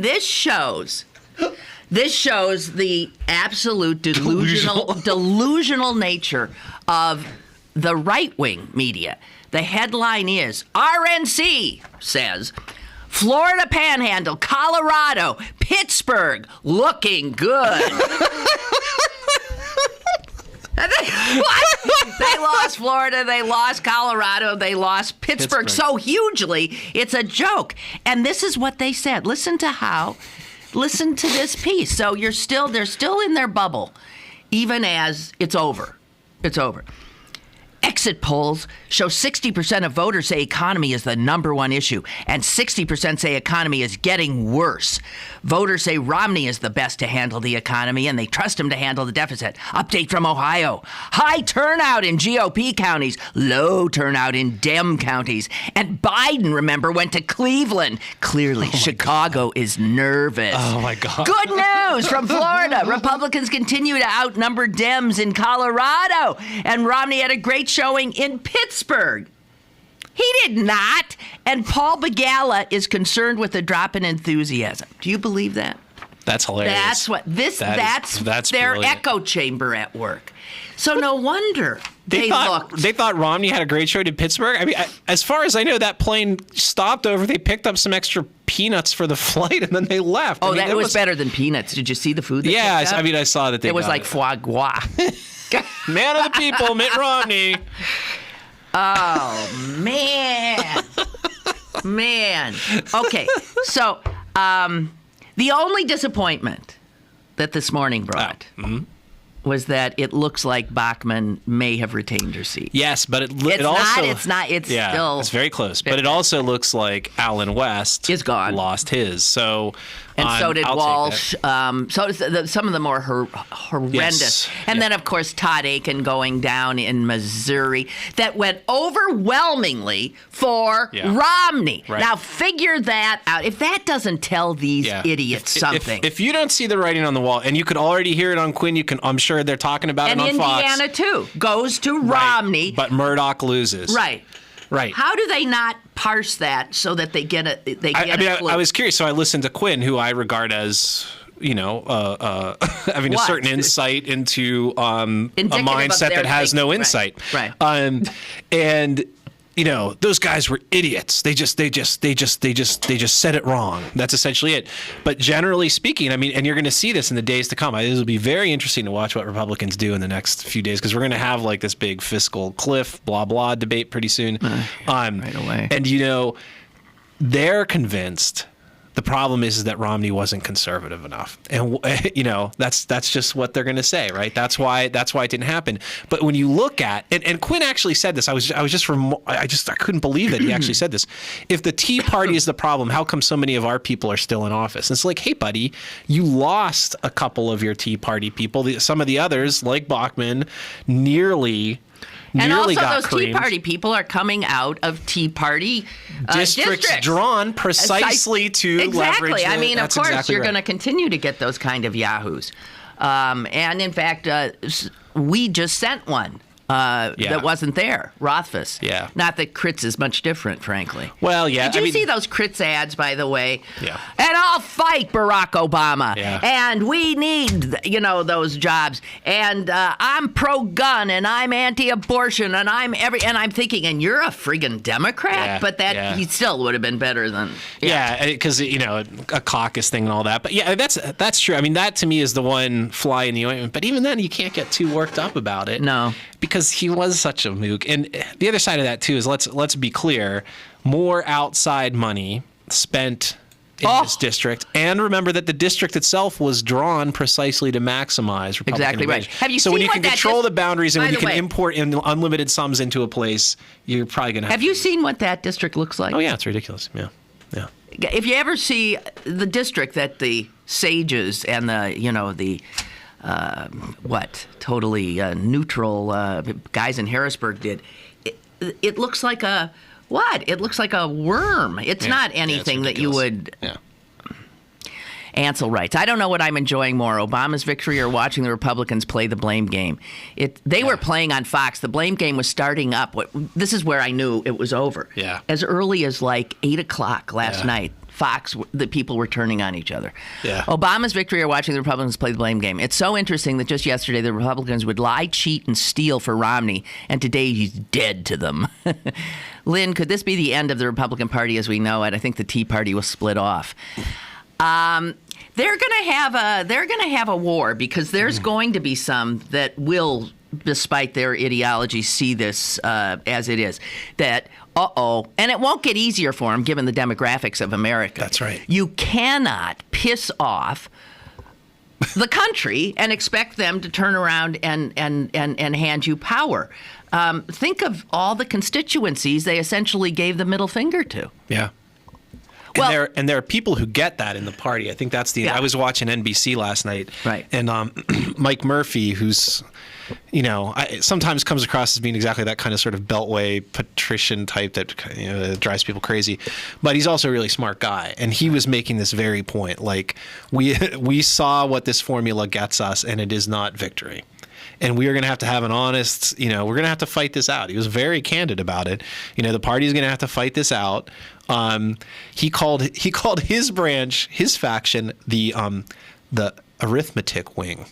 this shows the absolute delusional nature of the right-wing media. The headline is, RNC says, Florida Panhandle, Colorado, Pittsburgh, looking good. They lost Florida, they lost Colorado, they lost Pittsburgh so hugely, it's a joke. And this is what they said. Listen to this piece. So they're still in their bubble, even as it's over. It's over. Exit polls show 60% of voters say economy is the number one issue, and 60% say economy is getting worse. Voters say Romney is the best to handle the economy, and they trust him to handle the deficit. Update from Ohio. High turnout in GOP counties, low turnout in Dem counties. And Biden, remember, went to Cleveland. Clearly, Chicago is nervous. Oh, my God. Good news from Florida. Republicans continue to outnumber Dems in Colorado, and Romney had a great showing in Pittsburgh. He did not. And Paul Begala is concerned with the drop in enthusiasm. Do you believe that? That's hilarious. That's their brilliant. echo chamber at work. So no wonder they thought Romney had a great show in Pittsburgh. I mean, as far as I know, that plane stopped over. They picked up some extra peanuts for the flight, and then they left. Oh, that was better than peanuts. Did you see the food? Yeah, I saw that. It was like foie gras. Man of the people, Mitt Romney. Oh, man. Okay, so the only disappointment that this morning brought was that it looks like Bachmann may have retained her seat. Yes, but it's still... It's very close. But it also looks like Alan West is gone. Lost his. So... And so did Walsh. So some of the more horrendous. Yes. And then, of course, Todd Aiken going down in Missouri. That went overwhelmingly for Romney. Right. Now, figure that out. If that doesn't tell these idiots something. If you don't see the writing on the wall, and you could already hear it on Quinn, I'm sure they're talking about it on Fox. And Indiana, too, goes to Romney. But Murdoch loses. Right. Right. How do they not parse that so that they get it? I was curious, so I listened to Quinn, who I regard as, having a certain insight into a mindset that has no insight. Right. And those guys were idiots. They just said it wrong. That's essentially it. But generally speaking, I mean, and you're going to see this in the days to come. This will be very interesting to watch what Republicans do in the next few days, because we're going to have like this big fiscal cliff, blah, blah debate pretty soon. Right away. And, they're convinced. The problem is that Romney wasn't conservative enough, and that's just what they're going to say, right? That's why it didn't happen. But when you look at and Quinn actually said this, I couldn't believe that he actually said this. If the Tea Party is the problem, how come so many of our people are still in office? And it's like, hey, buddy, you lost a couple of your Tea Party people. Some of the others, like Bachmann, nearly got those creamed. Tea Party people are coming out of Tea Party districts drawn precisely to leverage. I mean, of course, you're going to continue to get those kind of yahoos. And in fact, we just sent one. That wasn't there, Rothfuss. Yeah. Not that Kritz is much different, frankly. Well, yeah. Did you see those Kritz ads, by the way? Yeah. And I'll fight Barack Obama. Yeah. And we need, those jobs. And I'm pro-gun, and I'm anti-abortion, and I'm thinking, and you're a friggin' Democrat? Yeah. But he still would have been better than... Yeah, because, a caucus thing and all that. But yeah, that's true. I mean, that to me is the one fly in the ointment. But even then, you can't get too worked up about it. No. Because he was such a mook. And the other side of that, too, is let's be clear, more outside money spent in this district. And remember that the district itself was drawn precisely to maximize Republican exactly advantage. Right. Have you so seen when you what can that control the boundaries and when you can way, import unlimited sums into a place, you're probably going to have you seen what that district looks like? Oh, yeah, it's ridiculous. Yeah. If you ever see the district that the sages and the totally neutral guys in Harrisburg did, it looks like a what? It looks like a worm. It's not anything that you would... Yeah. Ansel writes, I don't know what I'm enjoying more, Obama's victory or watching the Republicans play the blame game. They were playing on Fox. The blame game was starting up. This is where I knew it was over. Yeah. As early as like 8 o'clock last night. Fox, the people were turning on each other. Yeah. Obama's victory or watching the Republicans play the blame game. It's so interesting that just yesterday the Republicans would lie, cheat, and steal for Romney, and today he's dead to them. Lynn, could this be the end of the Republican Party as we know it? I think the Tea Party will split off. They're going to have a war because there's going to be some that will, despite their ideology, see this as it is. That, and it won't get easier for them given the demographics of America. That's right. You cannot piss off the country and expect them to turn around and hand you power. Think of all the constituencies they essentially gave the middle finger to. Yeah. Well, and there are people who get that in the party. I think that's the. Yeah. I was watching NBC last night, right? And Mike Murphy, who's, sometimes comes across as being exactly that kind of sort of beltway patrician type that that drives people crazy, but he's also a really smart guy. And he was making this very point, like we saw what this formula gets us, and it is not victory. And we are going to have an honest, we're going to have to fight this out. He was very candid about it. The party is going to have to fight this out. He called his branch, his faction, the arithmetic wing.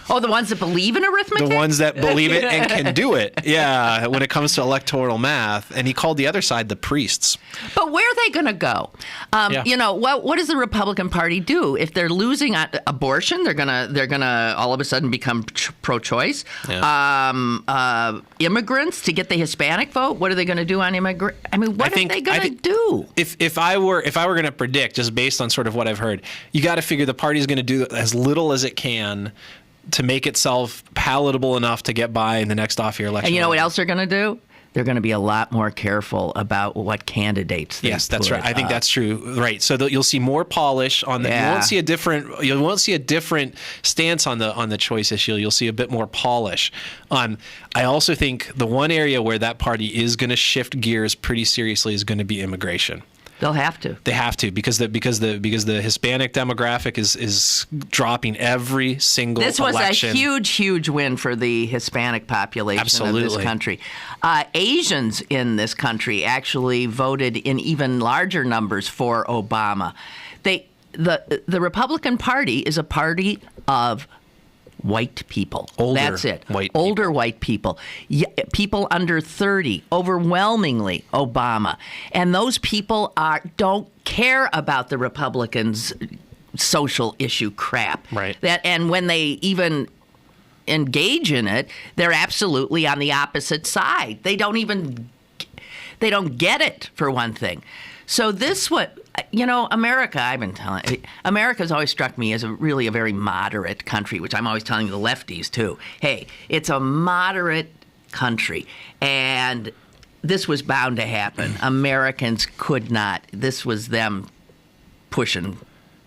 Oh, the ones that believe in arithmetic? The ones that believe it and can do it. Yeah, when it comes to electoral math. And he called the other side the priests. But where are they going to go? What does the Republican Party do if they're losing abortion? They're gonna all of a sudden become pro-choice. Yeah. Immigrants to get the Hispanic vote. What are they going to do on immigrant? I mean, what are they going to do? If I were going to predict, just based on sort of what I've heard, you got to figure the party is going to do as little as it can to make itself palatable enough to get by in the next off-year election. And you know what else they're going to do? They're going to be a lot more careful about what candidates they Yes, that's put right. I think up. that's true. Right. So you'll see more polish on the. Yeah. You won't see a different stance on the choice issue. You'll see a bit more polish. I also think the one area where that party is going to shift gears pretty seriously is going to be immigration. They'll have to. They have to because the Hispanic demographic is dropping every single election. This was a huge win for the Hispanic population of this country. Asians in this country actually voted in even larger numbers for Obama. The Republican Party is a party of white people. That's it. Older white people. People under 30, overwhelmingly Obama. And those people don't care about the Republicans' social issue crap. Right. And when they even engage in it, they're absolutely on the opposite side. They don't get it, for one thing. So America, I've been telling you, America's always struck me as a very moderate country, which I'm always telling the lefties too. Hey, it's a moderate country, and this was bound to happen. Americans could not. This was them pushing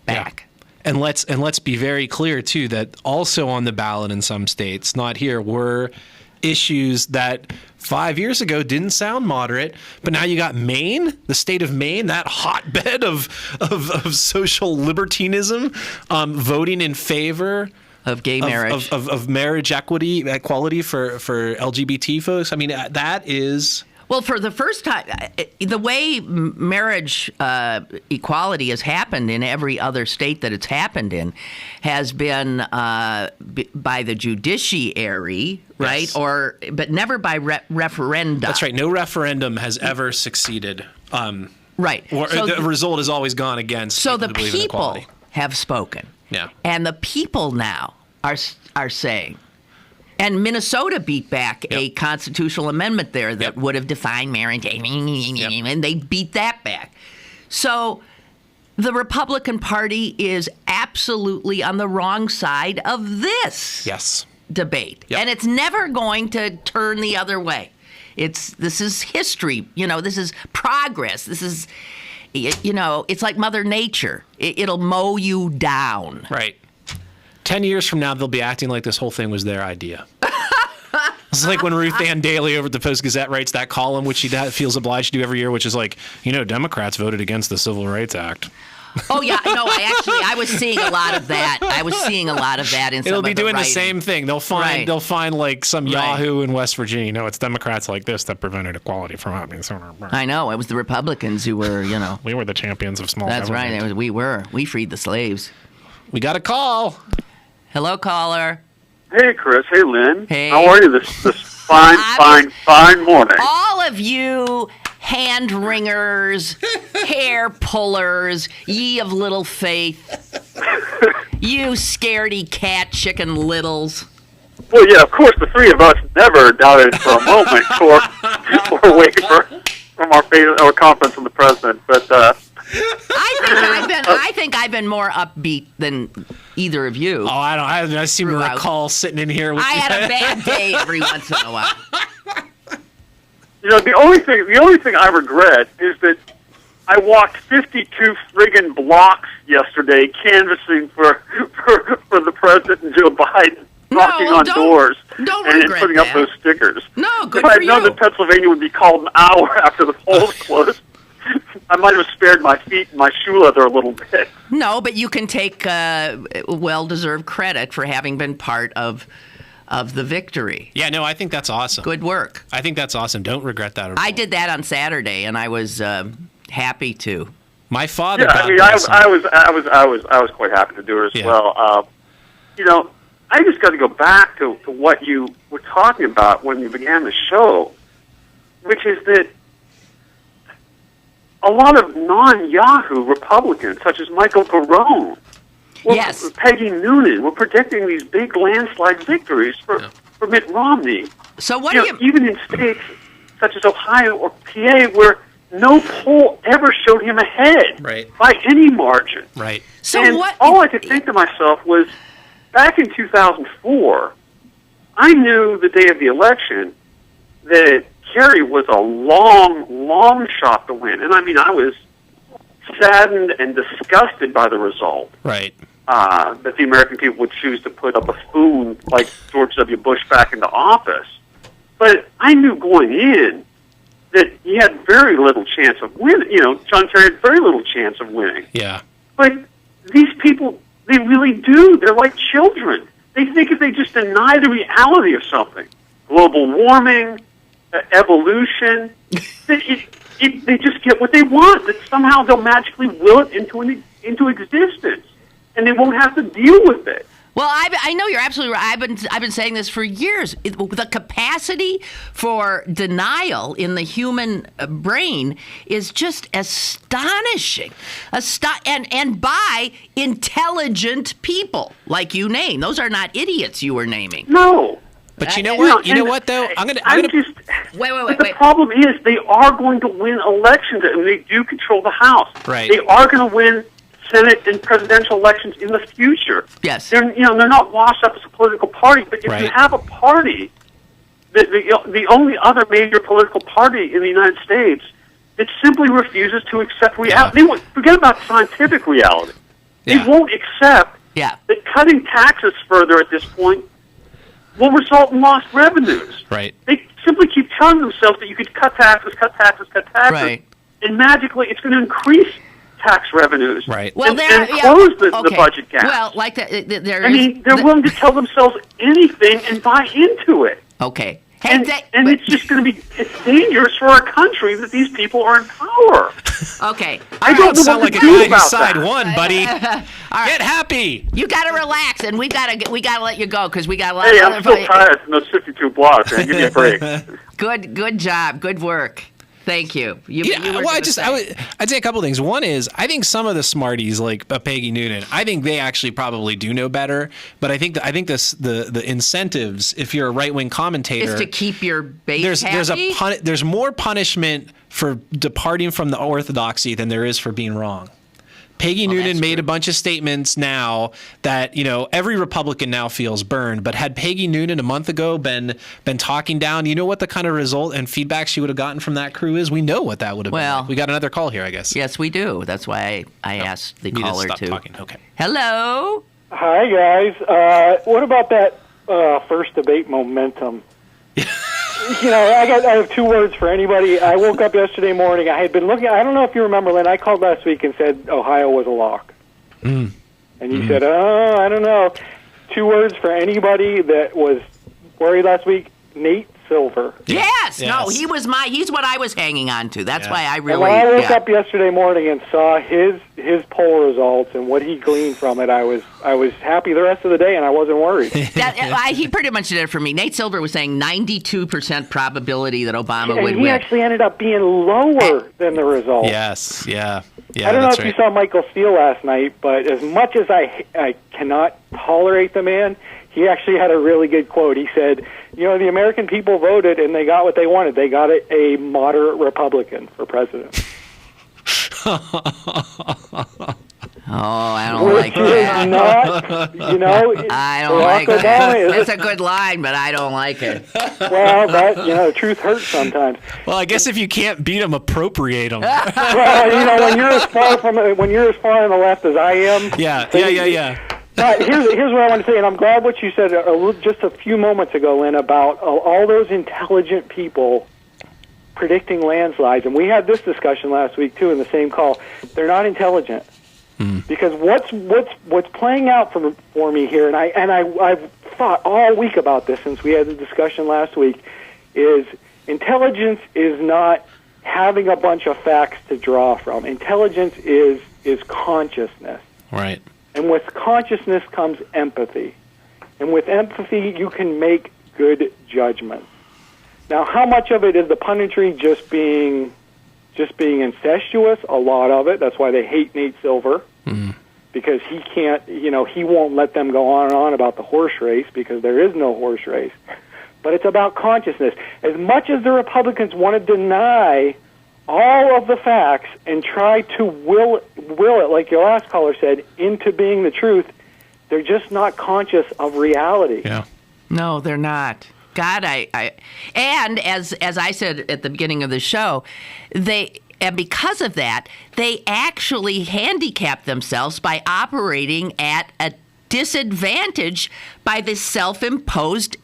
back. Yeah. And let's be very clear too that also on the ballot in some states, not here, were issues that 5 years ago didn't sound moderate, but now you got Maine, the state of Maine, that hotbed of social libertinism, voting in favor of gay marriage, of marriage equality for LGBT folks. I mean, that is. Well, for the first time, the way marriage equality has happened in every other state that it's happened in has been by the judiciary, right? Yes. But never by referenda. That's right. No referendum has ever succeeded. Right. Or so the result has always gone against. So the who believe in people equality. have spoken. Yeah. And the people now are saying. And Minnesota beat back a constitutional amendment there that would have defined marriage, and they beat that back. So the Republican Party is absolutely on the wrong side of this debate. Yep. And it's never going to turn the other way. This is history. This is progress. This is, it's like Mother Nature. It'll mow you down. Right. 10 years from now, they'll be acting like this whole thing was their idea. It's like when Ruth Ann Daly over at the Post-Gazette writes that column, which she feels obliged to do every year, which is like, Democrats voted against the Civil Rights Act. Oh, yeah. No, I was seeing a lot of that. In some It'll be of the doing the writing. same thing. They'll find like some Yahoo in West Virginia. No, it's Democrats like this that prevented equality from happening. I know. It was the Republicans who were, We were the champions of small That's government. right. We freed the slaves. We got a call. Hello, caller. Hey, Chris. Hey, Lynn. Hey. How are you this fine morning? All of you hand wringers, hair pullers, ye of little faith, you scaredy cat chicken littles. Well, yeah, of course, the three of us never doubted for a moment or waiting from our conference from the president. But I think I've been more upbeat than either of you. Oh, I seem to Throughout. recall sitting in here with I you. had a bad day every once in a while. the only thing I regret is that I walked 52 friggin' blocks yesterday canvassing for the president and Joe Biden, knocking on doors don't and regret putting that. up those stickers. No, good If I for had known you. that Pennsylvania would be called an hour after the polls closed, I might have spared my feet and my shoe leather a little bit. No, but you can take well-deserved credit for having been part of the victory. Yeah, no, I think that's awesome. Good work. I think that's awesome. Don't regret that at all. I did that on Saturday, and I was happy to. My father. Yeah, I mean, I was quite happy to do it as Yeah. well. I just got to go back to what you were talking about when you began the show, which is that a lot of non-Yahoo Republicans, such as Michael Barone, Yes. Peggy Noonan, were predicting these big landslide victories for Mitt Romney. So what do you... Even in states such as Ohio or PA, where no poll ever showed him ahead by any margin. Right. So and what... all I could think to myself was, back in 2004, I knew the day of the election that Kerry was a long shot to win. And I mean, I was saddened and disgusted by the result. Right. That the American people would choose to put up a spoon like George W. Bush back into office. But I knew going in that he had very little chance of winning. John Kerry had very little chance of winning. Yeah. But these people, they really do. They're like children. They think if they just deny the reality of something, global warming, evolution, they just get what they want. That somehow they'll magically will it into existence, and they won't have to deal with it. Well, I know you're absolutely right. I've been saying this for years. The capacity for denial in the human brain is just astonishing. And by intelligent people, like you name. Those are not idiots you were naming. No. But you know what? You know what, though? I'm gonna. Wait. The problem is they are going to win elections, and they do control the House. Right. They are going to win Senate and presidential elections in the future. Yes. They're not washed up as a political party, but if Right. you have a party, the only other major political party in the United States that simply refuses to accept reality. Yeah. Forget about scientific reality. Yeah. They won't accept Yeah. that cutting taxes further at this point will result in lost revenues. Right. They simply keep telling themselves that you could cut taxes, Right. and magically it's going to increase tax revenues. Right. Well, and yeah, close the okay. budget gap. Well, like that, there I is. mean, they're willing to tell themselves anything and buy into it. Okay. Hey, And it's just going to be dangerous for our country that these people are in power. okay. I don't know Sound what like a to do guy who about side that. one, buddy. All right. Get happy. You got to relax, and we got to let you go because we got a lot Hey, of I'm other still tired from those 52 blocks, man. Give me a break. Good job, good work. Thank you. You were Well, gonna say. I'd say a couple things. One is, I think some of the smarties like Peggy Noonan, I think they actually probably do know better. But I think the incentives, if you're a right wing commentator, is to keep your base happy. There's more punishment for departing from the orthodoxy than there is for being wrong. Peggy Noonan made a bunch of statements now that, every Republican now feels burned. But had Peggy Noonan a month ago been talking down, you know what the kind of result and feedback she would have gotten from that crew is? We know what that would have been. Well, Like. We got another call here, I guess. Yes, we do. That's why I asked the Need to caller stop to. talking. Okay. Hello. Hi, guys. What about that first debate momentum? I have two words for anybody. I woke up yesterday morning. I had been looking. I don't know if you remember, Lynn. I called last week and said Ohio was a lock. And you said, oh, I don't know. 2 words for anybody that was worried last week, Nate Silver. Yes. No, he's what I was hanging on to. That's why I really... And when I woke up yesterday morning and saw his poll results and what he gleaned from it, I was happy the rest of the day, and I wasn't worried. He pretty much did it for me. Nate Silver was saying 92% probability that Obama would he win. actually ended up being lower than the result. Yes, yeah. I don't know if you saw Michael Steele last night, but as much as I cannot tolerate the man, he actually had a really good quote. He said, the American people voted and they got what they wanted. They got a moderate Republican for president. I don't like that. Not, I don't like that. That's a good line, but I don't like it. Well, the truth hurts sometimes. Well, I guess if you can't beat them, appropriate them. Well, when you're as far on the left as I am. Yeah. But here's what I want to say, and I'm glad what you said just a few moments ago, Lynn, about all those intelligent people predicting landslides. And we had this discussion last week too in the same call. They're not intelligent because what's playing out for me here, and I've thought all week about this since we had the discussion last week, is intelligence is not having a bunch of facts to draw from. Intelligence is consciousness. Right. And with consciousness comes empathy. And with empathy, you can make good judgments. Now, how much of it is the punditry just being incestuous? A lot of it. That's why they hate Nate Silver. Mm-hmm. Because he can't, he won't let them go on and on about the horse race because there is no horse race. But it's about consciousness. As much as the Republicans want to deny all of the facts and try to will it, like your last caller said, into being the truth, they're just not conscious of reality. Yeah. No, they're not. God, and as I said at the beginning of the show, and because of that, they actually handicap themselves by operating at a disadvantage by this self-imposed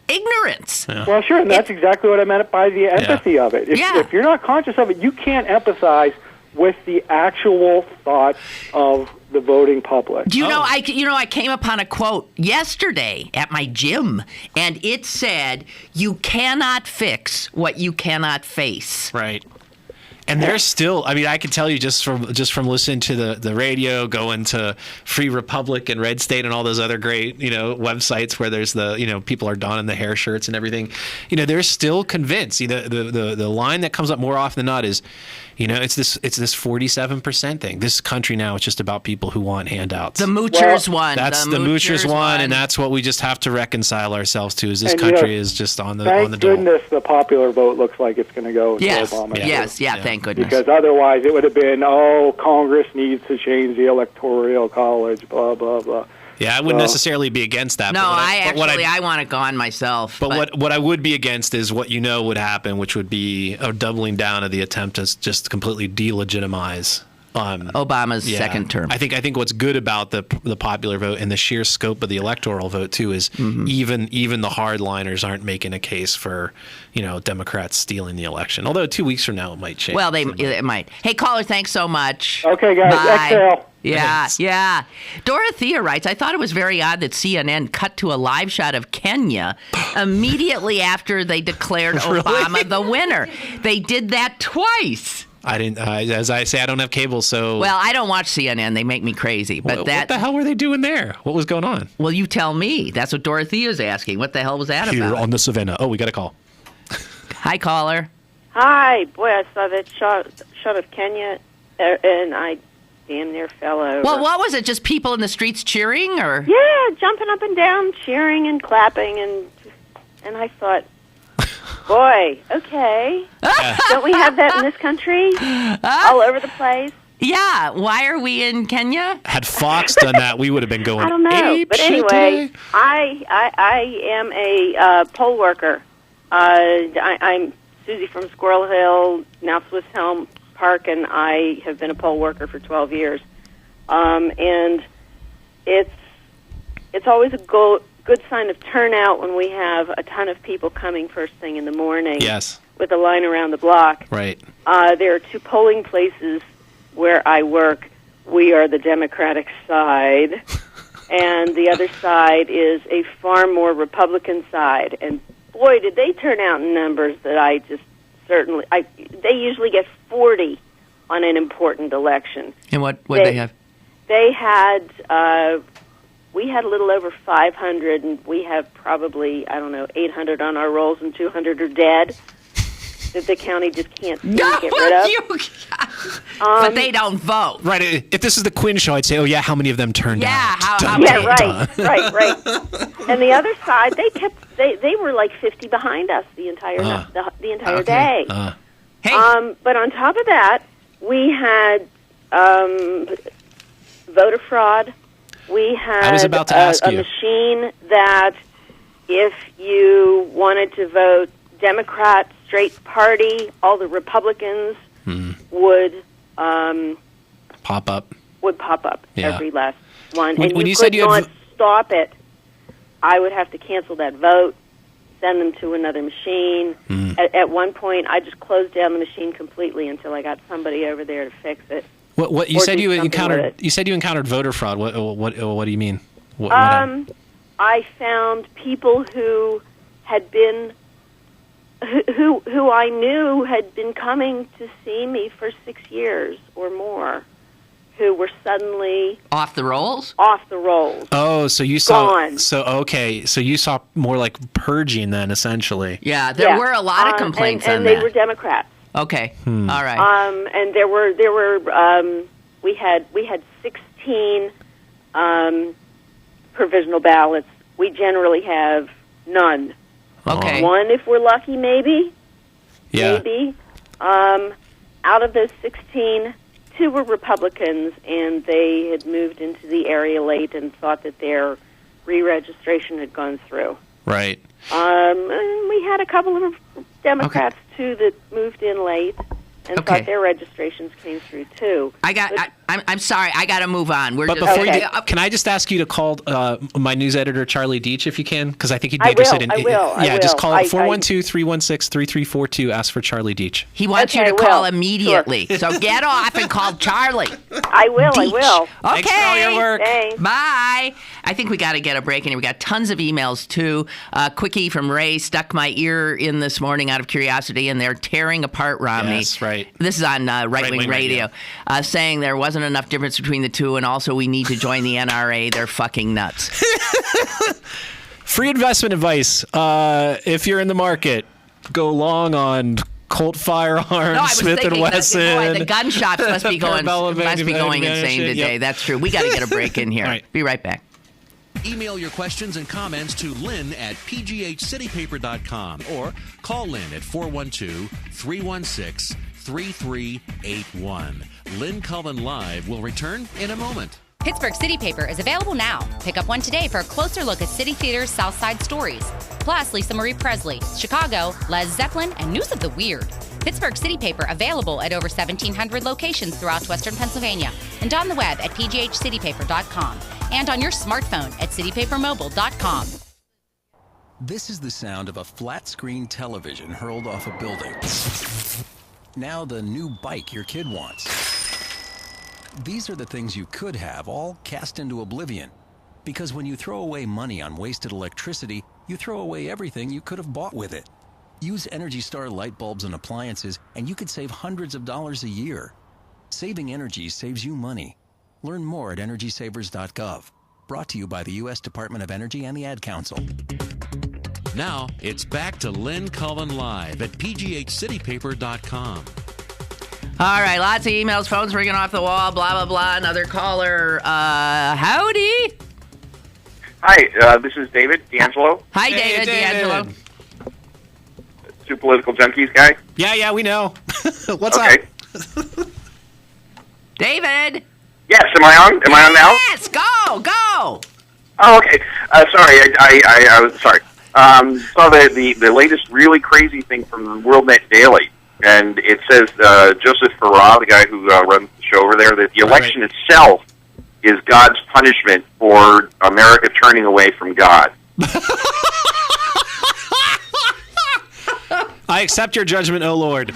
ignorance. Yeah. Well, sure, and that's exactly what I meant by the empathy of it. If you're not conscious of it, you can't empathize with the actual thoughts of the voting public. Do you know? I came upon a quote yesterday at my gym, and it said, "You cannot fix what you cannot face." Right. And there's still, I can tell you just from listening to the radio, going to Free Republic and Red State and all those other great, websites where there's people are donning the hair shirts and everything. They're still convinced. The line that comes up more often than not is, it's this 47% thing. This country now is just about people who want handouts. The moochers won. That's the moochers won, and that's what we just have to reconcile ourselves to. Is this country is just on the dole. Thank goodness the popular vote looks like it's going to go to Obama. Yes, thank goodness. Because otherwise it would have been, Congress needs to change the Electoral College, blah, blah, blah. Yeah, I wouldn't necessarily be against that. No, I want it gone myself. But what I would be against is what would happen, which would be a doubling down of the attempt to just completely delegitimize Obama's second term. I think what's good about the popular vote and the sheer scope of the electoral vote too is even the hardliners aren't making a case for Democrats stealing the election. Although 2 weeks from now it might change. Well, it might. Hey, caller, thanks so much. Okay, guys. Bye. Exhale. Yeah. Dorothea writes, I thought it was very odd that CNN cut to a live shot of Kenya immediately after they declared Obama the winner. They did that twice. I didn't. As I say, I don't have cable, so. Well, I don't watch CNN. They make me crazy. But what the hell were they doing there? What was going on? Well, you tell me. That's what Dorothea's asking. What the hell was that about? Here on the Savannah. Oh, we got a call. Hi, caller. Hi, boy, I saw that shot of Kenya, and I damn near fell over. Well, what was it? Just people in the streets cheering, or? Yeah, jumping up and down, cheering and clapping, and I thought, boy, okay. Don't we have that in this country? All over the place? Yeah. Why are we in Kenya? Had Fox done that, we would have been going. I don't know. But anyway, I am a poll worker. I'm Susie from Squirrel Hill, now Swiss Helm Park, and I have been a poll worker for 12 years. And it's always a good sign of turnout when we have a ton of people coming first thing in the morning. Yes. With a line around the block. Right. There are 2 polling places where I work we are the Democratic side, and the other side is a far more Republican side. And boy, did they turn out in numbers that I just certainly... they usually get 40 on an important election. And what they have? They had... we had a little over 500, and we have probably, 800 on our rolls, and 200 are dead that the county just can't get rid of. But they don't vote. Right. If this is the Quinn show, I'd say, oh, yeah, how many of them turned out? Right. And the other side, they were like 50 behind us the entire day. Hey. But on top of that, we had voter fraud. We had I was about to ask a you. machine that if you wanted to vote Democrat, straight party, all the Republicans would pop up. Every last one. When and you you could said you had not stop it. I would have to cancel that vote, send them to another machine. At one point, I just closed down the machine completely until I got somebody over there to fix it. What you said you encountered? With You said you encountered voter fraud. What do you mean? I found people who had been who I knew had been coming to see me for 6 years or more, who were suddenly off the rolls. Oh, so you saw? Gone. So you saw more like purging then, essentially. Yeah, there were a lot of complaints and on they that. were Democrats. Okay, all right. And there were we had 16 provisional ballots. We generally have none. Okay. One, if we're lucky, maybe. Yeah. Maybe. Out of those 16, 2 were Republicans, and they had moved into the area late and thought that their re-registration had gone through. Right. And we had a couple of Democrats, too, that moved in late and thought their registrations came through, too. I'm sorry. I got to move on. But before you do, can I just ask you to call my news editor, Charlie Deitch, if you can? Because I think he'd be interested in... I will. Just call 412-316-3342. Ask for Charlie Deitch. He wants you to call immediately. Sure. So get off and call Charlie. I will. Okay. Thanks for all your work. Thanks. Bye. I think we got to get a break in here. We got tons of emails, too. Quickie from Ray stuck my ear in this morning out of curiosity, and they're tearing apart Romney. Yes, right. This is on Right Wing Radio, saying there wasn't enough difference between the two, and also we need to join the NRA. They're fucking nuts. Free investment advice. If you're in the market, go long on Colt firearms, Smith & Wesson. The gun shops must be going insane Yep. today. That's true. We got to get a break in here. Right. Be right back. Email your questions and comments to Lynn at pghcitypaper.com or call Lynn at 412-316-3381. Lynn Cullen Live will return in a moment. Pittsburgh City Paper is available now. Pick up one today for a closer look at City Theater's South Side stories. Plus, Lisa Marie Presley, Chicago, Led Zeppelin, and News of the Weird. Pittsburgh City Paper available at over 1,700 locations throughout Western Pennsylvania and on the web at pghcitypaper.com and on your smartphone at citypapermobile.com. This is the sound of a flat-screen television hurled off a building. Now the new bike your kid wants. These are the things you could have all cast into oblivion. Because when you throw away money on wasted electricity, you throw away everything you could have bought with it. Use Energy Star light bulbs and appliances, and you could save hundreds of dollars a year. Saving energy saves you money. Learn more at EnergySavers.gov. Brought to you by the U.S. Department of Energy and the Ad Council. Now, it's back to Lynn Cullen Live at pghcitypaper.com. All right, lots of emails, phones ringing off the wall, blah, blah, blah. Another caller. Howdy. Hi, this is David D'Angelo. Hi, David D'Angelo. Two Political Junkies guy. Yeah, we know. What's up? David. Yes, am I on? Am I on now? Yes, go. Oh, okay. Sorry, I was sorry. Saw the latest really crazy thing from WorldNet Daily, and it says Joseph Farah, the guy who runs the show over there, that the election itself is God's punishment for America turning away from God. I accept your judgment, O Lord.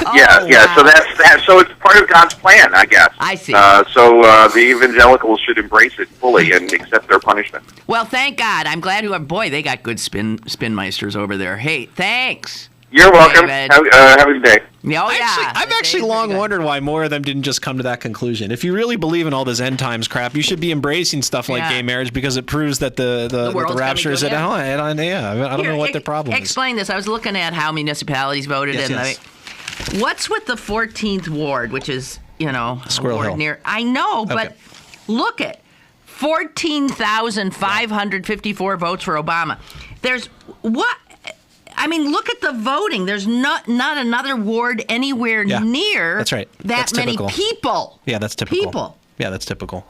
Yeah. So that's that. So it's part of God's plan, I guess. I see. So the evangelicals should embrace it fully and accept their punishment. Well, thank God. I'm glad boy, they got good spin meisters over there. Hey, thanks. You're welcome. David. Have a good day. Oh, yeah. I've actually long wondered why more of them didn't just come to that conclusion. If you really believe in all this end times crap, you should be embracing stuff like gay marriage because it proves that the rapture is at home. I don't know what the problem is. Explain this. I was looking at how municipalities voted. What's with the 14th ward, which is, Squirrel Hill. near. I know, but look at 14,554 votes for Obama. There's what? I mean, look at the voting. There's not another ward anywhere near that's right. That's many typical. people. Yeah, that's typical. People. Yeah, that's typical.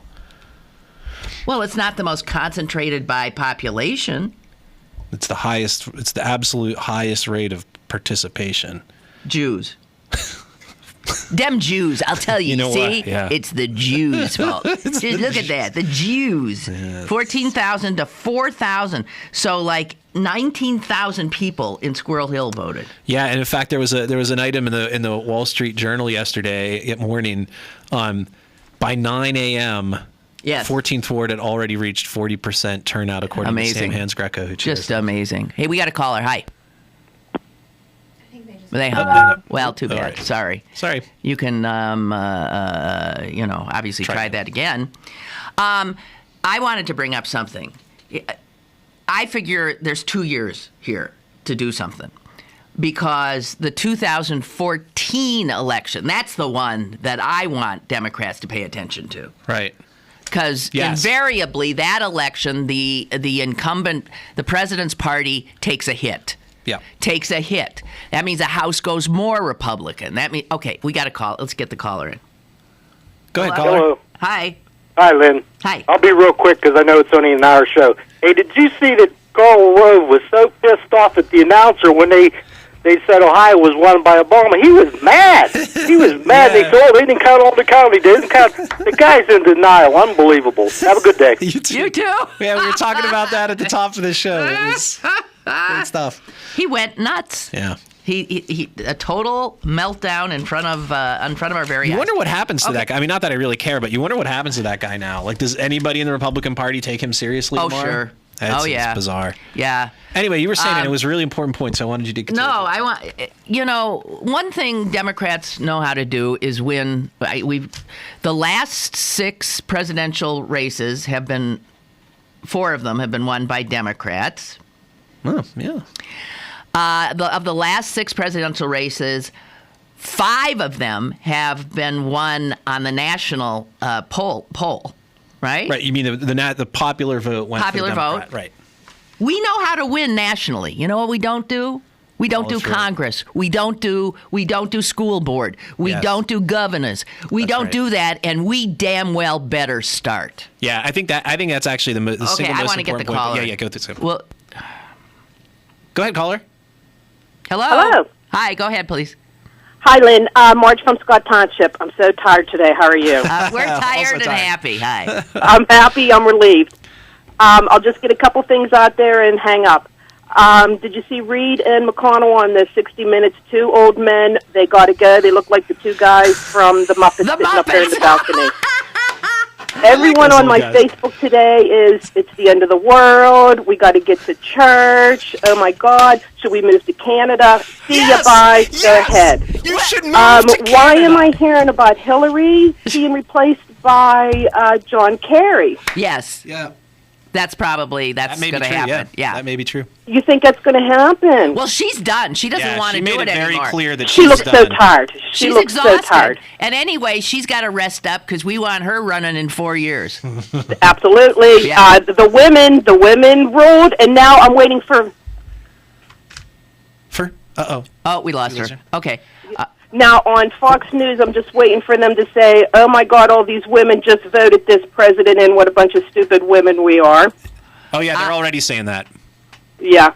Well, it's not the most concentrated by population. It's the absolute highest rate of participation. Jews. Them Jews, I'll tell you. See? Yeah. It's the Jews' fault. Just look at that. The Jews. 14,000 to 4,000. So, 19,000 people in Squirrel Hill voted. Yeah, and in fact, there was an item in the Wall Street Journal yesterday morning. By 9 a.m., 14th Ward had already reached 40% turnout, according to Sam Hans-Greco. Who just amazing. Hey, we got a caller. Hi. They hung up. Well, too bad. Right. Sorry. You can, obviously try that again. I wanted to bring up something. I figure there's 2 years here to do something because the 2014 election, that's the one that I want Democrats to pay attention to. Right. Because invariably that election, the incumbent, the president's party takes a hit. Yeah. Takes a hit. That means the House goes more Republican. That means, okay, we got a call. Let's get the caller in. Go ahead, caller. Hello. Hi. Hi, Lynn. Hi. I'll be real quick because I know it's only an hour show. Hey, did you see that Karl Rove was so pissed off at the announcer when they said Ohio was won by Obama? He was mad. He was mad. They said, they didn't count all the county. They didn't count. The guy's in denial. Unbelievable. Have a good day. You too. Yeah, we were talking about that at the top of the show. It was great stuff. He went nuts. Yeah. He a total meltdown in front of our very eyes. You wonder what happens to that guy. I mean, not that I really care, but you wonder what happens to that guy now. Does anybody in the Republican Party take him seriously anymore? Sure. It's bizarre. Yeah. Anyway, you were saying it was a really important point, so I wanted you to continue. No, I want one thing Democrats know how to do is win. The last 6 presidential races have been 4 of them have been won by Democrats. Oh, yeah. Of the last 6 presidential races, 5 of them have been won on the national poll, right? Right. You mean the popular vote went popular for the Democrat. vote? Right. We know how to win nationally. You know what we don't do? We don't do Congress. We don't do school board. We don't do governors. We don't do that, and we damn well better start. Yeah, I think that's actually the single most important point. I want to get the caller. Yeah, go through. Well, go ahead, caller. Hello. Hi, go ahead, please. Hi, Lynn. Marge from Scott Township. I'm so tired today. How are you? We're tired and happy. Hi. I'm happy. I'm relieved. I'll just get a couple things out there and hang up. Did you see Reed and McConnell on the 60 Minutes? 2 old men. They got to go. They look like the 2 guys from the Muppets sitting up there in the balcony. Everyone on my Facebook today is, it's the end of the world. We got to get to church. Oh, my God. Should we move to Canada? See ya, bye. Go ahead. You should move to Canada. Why am I hearing about Hillary being replaced by John Kerry? Yes. Yeah. That's going to happen. Yeah. That may be true. You think that's going to happen? Well, she's done. She doesn't want to do it anymore. She made it very clear that she looks so tired. She's looks exhausted. so tired. And anyway, she's got to rest up because we want her running in 4 years. Absolutely. Yeah. The women ruled, and now I'm waiting for. Oh, we lost her. Okay. Now, on Fox News, I'm just waiting for them to say, oh, my God, all these women just voted this president in. What a bunch of stupid women we are. Oh, yeah, they're already saying that. Yeah.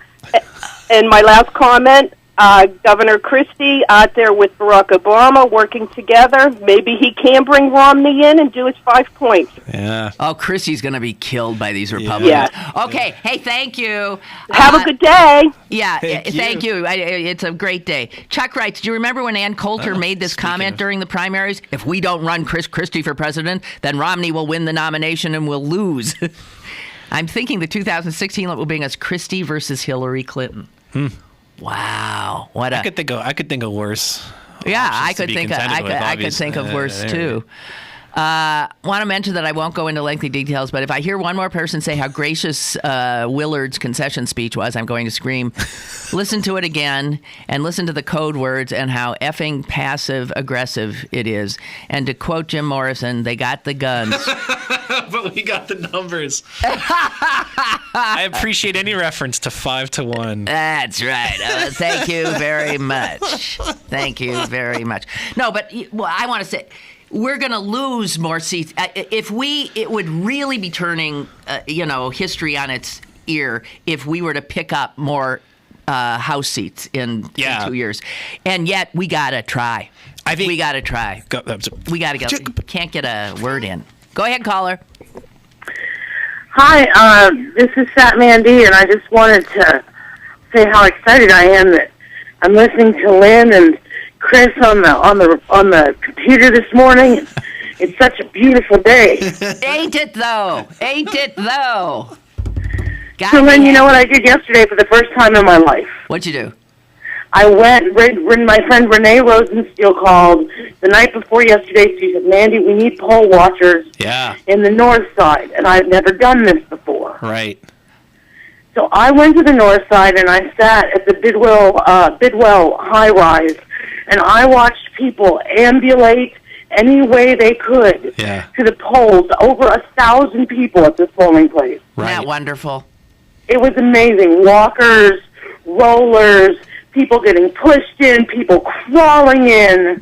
And my last comment, Governor Christie out there with Barack Obama working together. Maybe he can bring Romney in and do his 5 points. Yeah. Oh, Chrissy's going to be killed by these Republicans. Yeah. Okay. Hey, thank you. Have a good day. Yeah, Thank you. It's a great day. Chuck writes, do you remember when Ann Coulter made this comment during the primaries? If we don't run Chris Christie for president, then Romney will win the nomination and we'll lose. I'm thinking the 2016 will be us Christie versus Hillary Clinton. Wow. What a... I could think of worse. Yeah, options I to could be think of, contended with, I could think of worse too. Want to mention that I won't go into lengthy details, but if I hear one more person say how gracious Willard's concession speech was, I'm going to scream. Listen to it again and listen to the code words and how effing passive aggressive it is. And to quote Jim Morrison, they got the guns. But we got the numbers. I appreciate any reference to 5-1. That's right. Thank you very much. Thank you very much. No, but I want to say, we're going to lose more seats. It would really be turning, history on its ear if we were to pick up more House seats in 2 years. And yet, we got to try. I think we got to try. We got to go. Can't get a word in. Go ahead, caller. Hi, this is Fat Mandy, and I just wanted to say how excited I am that I'm listening to Lynn and Chris on the computer this morning. It's such a beautiful day. Ain't it though? So, Lynn, you know what I did yesterday for the first time in my life? What'd you do? I went, my friend Renee Rosensteel called the night before yesterday. She said, Mandy, we need poll watchers in the north side, and I've never done this before. Right. So I went to the north side, and I sat at the Bidwell high-rise, and I watched people ambulate any way they could to the polls. Over 1,000 people at this polling place. Right. Isn't that wonderful? It was amazing. Walkers, rollers, people getting pushed in, people crawling in.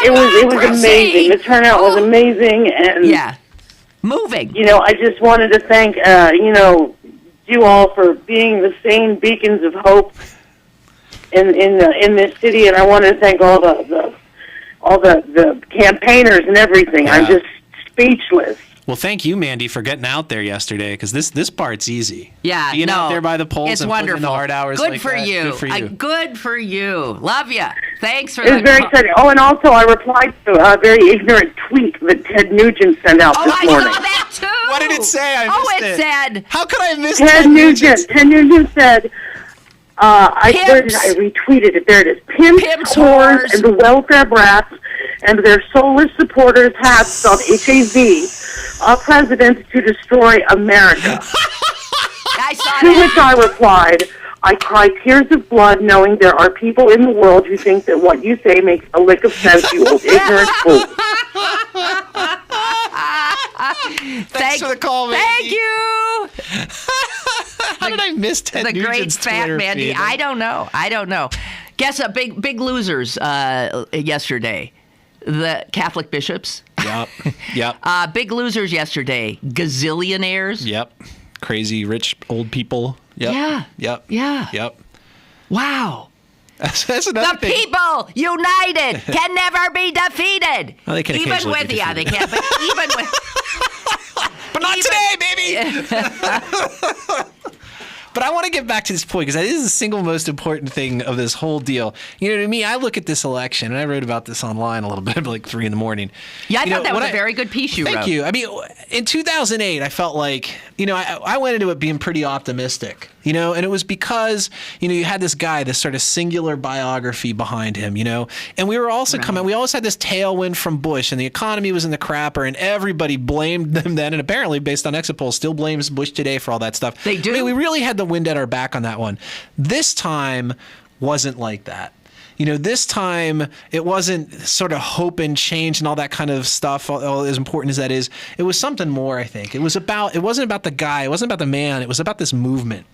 It was amazing. The turnout was amazing, and moving. I just wanted to thank you all for being the same beacons of hope in this city, and I want to thank all the campaigners and everything. I'm just speechless. Well, thank you, Mandy, for getting out there yesterday, because this part's easy. Yeah, being out there by the polls it's and wonderful. putting in the hard hours. Good for you. Good for you. Good for you. Love you. Thanks for. It was very exciting. Oh, and also I replied to a very ignorant tweet that Ted Nugent sent out this morning. I saw that too. What did it say? I missed it said. How could I have missed Ted Nugent? Ted Nugent said. I retweeted it. There it is. Pimps, whores, and the welfare brats and their soulless supporters have spelled HAV, a president to destroy America. I saw to that. which I replied, I cry tears of blood knowing there are people in the world who think that what you say makes a lick of sense, you old ignorant fool. Thanks for the call, Mandy. Thank you. How did I miss Ted The Nugent's great fat Twitter Mandy. feed? I don't know. Guess big losers yesterday. The Catholic bishops. Yep. Big losers yesterday. Gazillionaires. Yep. Crazy rich old people. Yep. Yeah. Yep. Yeah. Yep. Wow. That's another the thing. people united can never be defeated. Well, they can even occasionally with be they defeated. can't. But even with. But not today, baby. But I want to get back to this point because that is the single most important thing of this whole deal. To me, I look at this election, and I wrote about this online a little bit, like 3 a.m. Yeah, I thought that was a very good piece you wrote. Thank you. I mean, in 2008, I felt like, I went into it being pretty optimistic, and it was because, you had this guy, this sort of singular biography behind him, and we were also we always had this tailwind from Bush, and the economy was in the crapper, and everybody blamed them then, and apparently, based on exit polls, still blames Bush today for all that stuff. They do. I mean, we really had the wind at our back on that one. This time wasn't like that. This time it wasn't sort of hope and change and all that kind of stuff, as important as that is. It was something more, I think. It wasn't about the guy. It wasn't about the man. It was about this movement.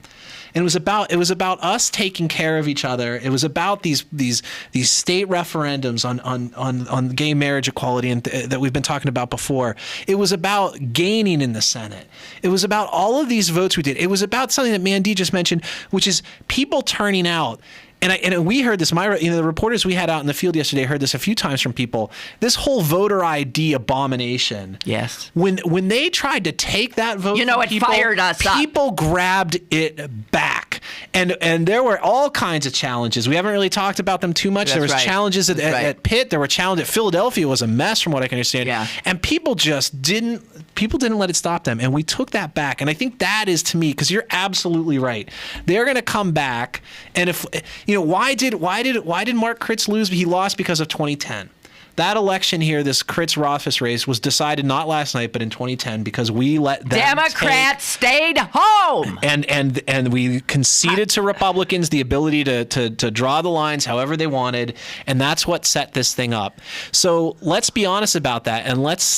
And it was about us taking care of each other. It was about these state referendums on gay marriage equality and that we've been talking about before. It was about gaining in the Senate. It was about all of these votes we did. It was about something that Mandy just mentioned, which is people turning out. And we heard this. The reporters we had out in the field yesterday heard this a few times from people. This whole voter ID abomination. Yes. When they tried to take that vote, it fired us up. People grabbed it back, and there were all kinds of challenges. We haven't really talked about them too much. There was challenges at Pitt. There were challenges at Philadelphia. Was a mess from what I can understand. Yeah. And people just didn't. People didn't let it stop them, and we took that back. And I think that is, to me, because you're absolutely right. They're going to come back, and if why did Mark Kritz lose? He lost because of 2010. That election here, this Kritz-Rothfuss race, was decided not last night, but in 2010 because we let them Democrats stayed home. And we conceded to Republicans the ability to draw the lines however they wanted, and that's what set this thing up. So let's be honest about that, and let's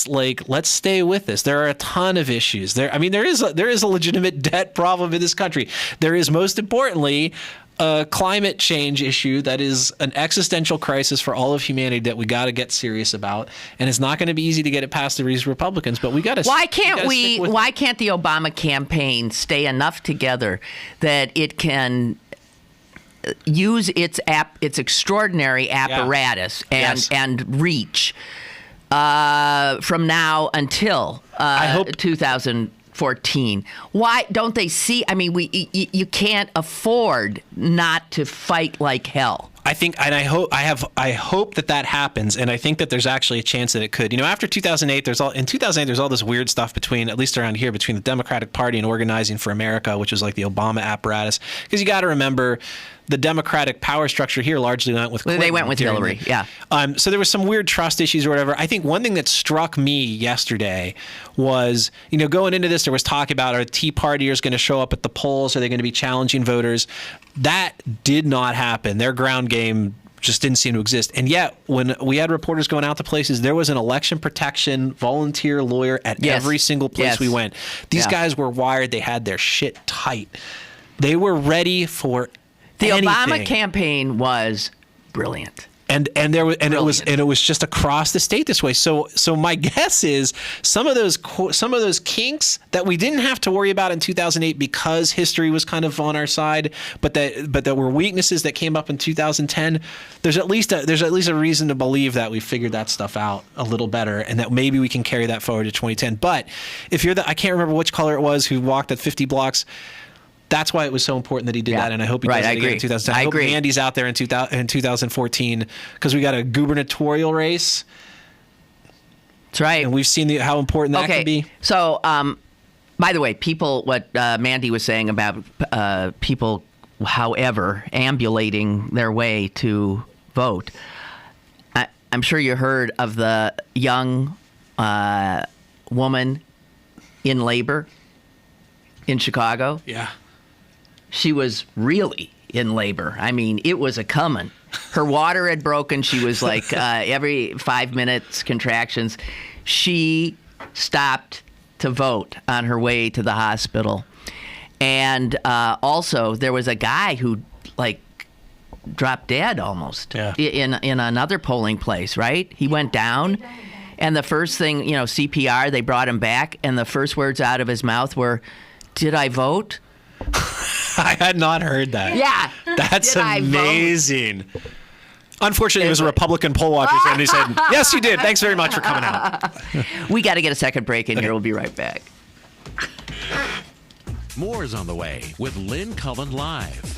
stay with this. There are a ton of issues. There is a legitimate debt problem in this country. There is, most importantly, a climate change issue that is an existential crisis for all of humanity that we got to get serious about, and it's not going to be easy to get it past these Republicans, but we got to. Why can't the Obama campaign stay enough together that it can use its extraordinary apparatus and reach from now until 2014? Why don't they see? I mean, you can't afford not to fight like hell. I think, and I hope that happens, and I think that there's actually a chance that it could. After 2008, there's all this weird stuff between, at least around here, between the Democratic Party and Organizing for America, which was like the Obama apparatus. Because you got to remember, the Democratic power structure here largely went with Clinton. They went with Hillary, yeah. So there was some weird trust issues or whatever. I think one thing that struck me yesterday was, going into this, there was talk about, are Tea Partiers going to show up at the polls? Are they going to be challenging voters? That did not happen. Their ground game just didn't seem to exist. And yet, when we had reporters going out to places, there was an election protection volunteer lawyer at every single place we went. These guys were wired. They had their shit tight. They were ready for the anything. Obama campaign was brilliant. And it was just across the state this way. So my guess is some of those kinks that we didn't have to worry about in 2008 because history was kind of on our side, but that were weaknesses that came up in 2010. There's at least a reason to believe that we figured that stuff out a little better, and that maybe we can carry that forward to 2010. But if you're I can't remember which caller it was who walked at 50 blocks. That's why it was so important that he did that, and I hope he does it again in 2010. I hope Andy's out there in 2014 because we got a gubernatorial race. That's right. And we've seen how important that can be. So, by the way, what Mandy was saying about people, however, ambulating their way to vote, I'm sure you heard of the young woman in labor in Chicago. Yeah. She was really in labor. I mean, it was a coming. Her water had broken. She was like every 5 minutes contractions. She stopped to vote on her way to the hospital. And also there was a guy who dropped dead almost in another polling place, right? He went down, and the first thing, CPR, they brought him back, and the first words out of his mouth were, "Did I vote?" I had not heard that. Yeah. That's amazing. Unfortunately, it was a Republican poll watcher, and he said, "Yes, you did. Thanks very much for coming out." We got to get a second break in here. We'll be right back. More is on the way with Lynn Cullen Live.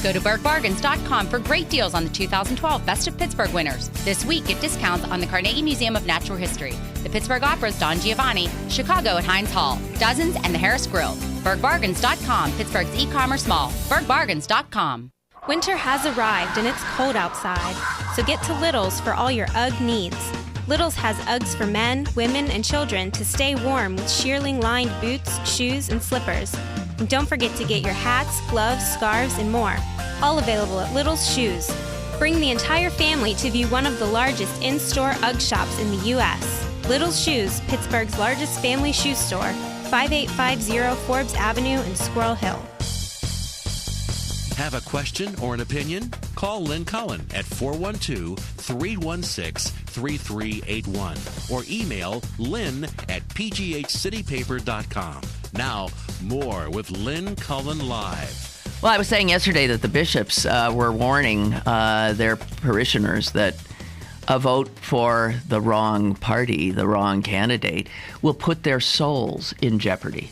Go to BurkeBargains.com for great deals on the 2012 Best of Pittsburgh winners. This week, get discounts on the Carnegie Museum of Natural History, the Pittsburgh Opera's Don Giovanni, Chicago at Heinz Hall, Dozens, and the Harris Grill. BurkeBargains.com, Pittsburgh's e-commerce mall. BurkeBargains.com. Winter has arrived and it's cold outside, so get to Little's for all your UGG needs. Little's has Uggs for men, women, and children to stay warm with shearling-lined boots, shoes, and slippers. And don't forget to get your hats, gloves, scarves, and more. All available at Little's Shoes. Bring the entire family to view one of the largest in-store UGG shops in the U.S. Little's Shoes, Pittsburgh's largest family shoe store, 5850 Forbes Avenue in Squirrel Hill. Have a question or an opinion? Call Lynn Cullen at 412-316-3381 or email lynn@pghcitypaper.com. Now, more with Lynn Cullen Live. Well, I was saying yesterday that the bishops were warning their parishioners that a vote for the wrong party, the wrong candidate, will put their souls in jeopardy.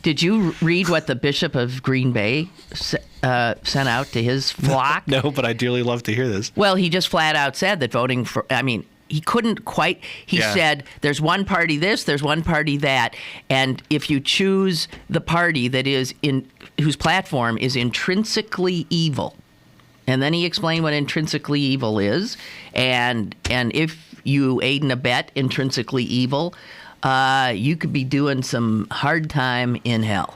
Did you read what the Bishop of Green Bay sent out to his flock? No, but I dearly love to hear this. Well, he just flat out said that voting for, he couldn't quite, he said there's one party this, there's one party that, and if you choose the party that is whose platform is intrinsically evil, and then he explained what intrinsically evil is, and if you aid and abet intrinsically evil, you could be doing some hard time in hell.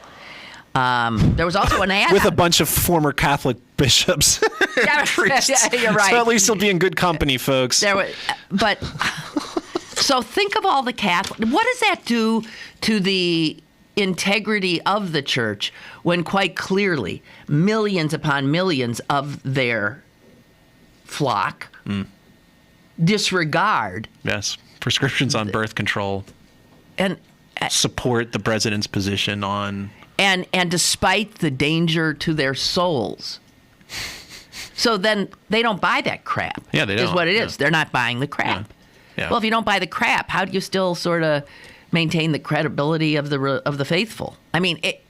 There was also an ad with a bunch of former Catholic bishops. Yeah, you're right. So at least he'll be in good company, folks. But so think of all the Catholic. What does that do to the integrity of the church when quite clearly millions upon millions of their flock disregard prescriptions on birth control and support the president's position on and despite the danger to their souls. So then they don't buy that crap. Yeah, they don't. Is what it is. They're not buying the crap. Yeah. Well, if you don't buy the crap, how do you still sort of maintain the credibility of the faithful? I mean, it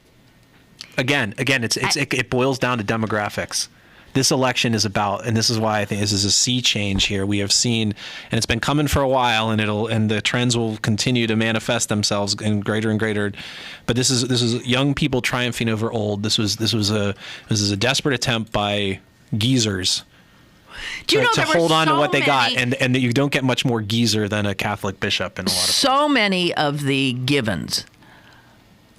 boils down to demographics. This election is about, and this is why I think this is a sea change here. We have seen, and it's been coming for a while, and the trends will continue to manifest themselves in greater and greater. But this is young people triumphing over old. This was a desperate attempt by geezers to hold on to what they got, and you don't get much more geezer than a Catholic bishop in a lot of so many of the givens.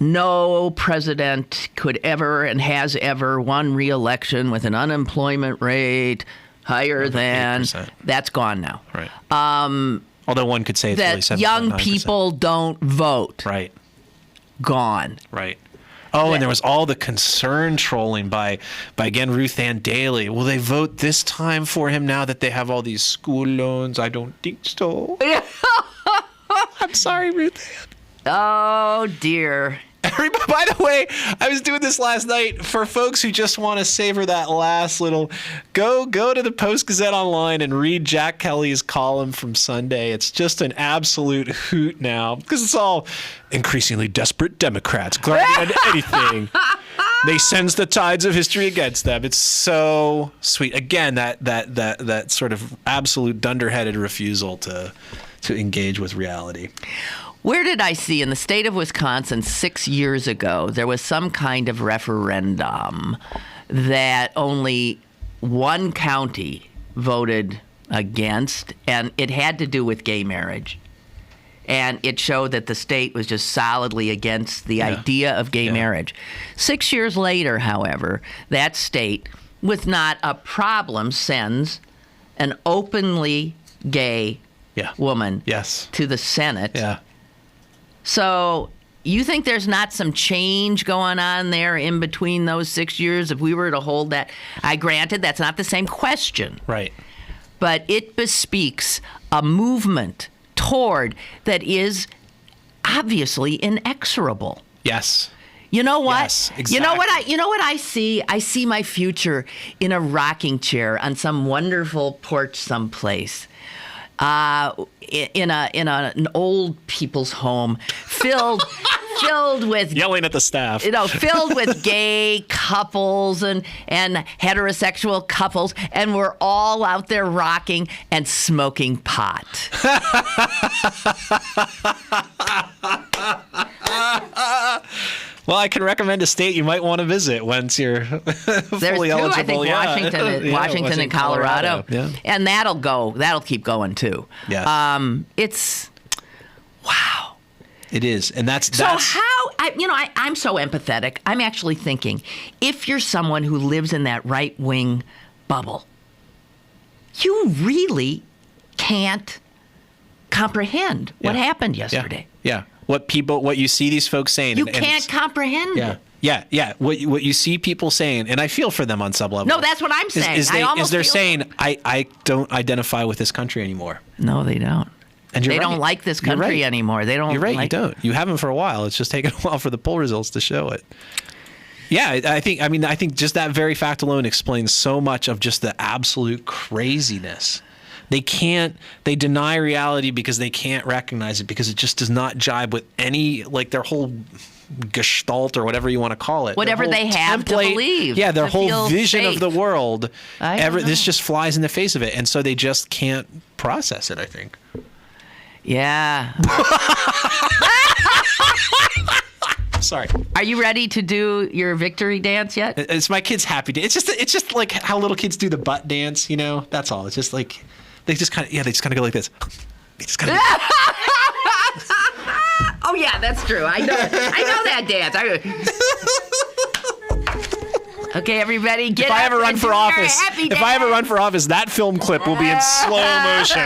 No president could ever and has ever won re-election with an unemployment rate higher than 8%. That's gone now. Right. Although one could say it's that really 7.9%. Young people don't vote. Right. Gone. Right. Oh, and there was all the concern trolling by again Ruth Ann Daly. Will they vote this time for him now that they have all these school loans? I don't think so. I'm sorry, Ruth Ann. Oh dear. By the way, I was doing this last night for folks who just want to savor that last little. Go to the Post-Gazette online and read Jack Kelly's column from Sunday. It's just an absolute hoot now because it's all increasingly desperate Democrats grinding on anything. They sense the tides of history against them. It's so sweet. Again, that sort of absolute dunderheaded refusal to engage with reality. Where did I see in the state of Wisconsin 6 years ago, there was some kind of referendum that only one county voted against, and it had to do with gay marriage. And it showed that the state was just solidly against the idea of gay marriage. 6 years later, however, that state, with not a problem, sends an openly gay woman to the Senate. Yeah. So you think there's not some change going on there in between those 6 years? If we were to hold that, granted, that's not the same question. Right. But it bespeaks a movement toward that is obviously inexorable. Yes. You know what? Yes, exactly. You know what I see? I see my future in a rocking chair on some wonderful porch someplace. In an old people's home, filled with yelling at the staff, filled with gay couples and heterosexual couples, and we're all out there rocking and smoking pot. Well, I can recommend a state you might want to visit once you're fully eligible. I think Washington and Colorado. Yeah. And that'll keep going too. Yeah. It's wow. It is, and that's so how I'm so empathetic. I'm actually thinking, if you're someone who lives in that right wing bubble, you really can't comprehend what happened yesterday. Yeah. what you see these folks saying. You can't comprehend it. Yeah. What you see people saying, and I feel for them on some level. No, that's what I'm saying. They're saying, I don't identify with this country anymore. No, they don't. And they don't like this country anymore. They don't. You're right. You don't. You haven't for a while. It's just taken a while for the poll results to show it. Yeah, I think just that very fact alone explains so much of just the absolute craziness. They deny reality because they can't recognize it, because it just does not jibe with any, like, their whole gestalt or whatever you want to call it. Whatever they have to believe. Yeah, their whole vision safe. of the world. This just flies in the face of it. And so they just can't process it, I think. Yeah. Sorry. Are you ready to do your victory dance yet? It's my kid's happy dance. It's just like how little kids do the butt dance, you know? That's all. It's just like they just kind of go like this. They just kind of Oh yeah, that's true. I know that dance. Okay, everybody, get up. If I ever run for office, that film clip will be in slow motion.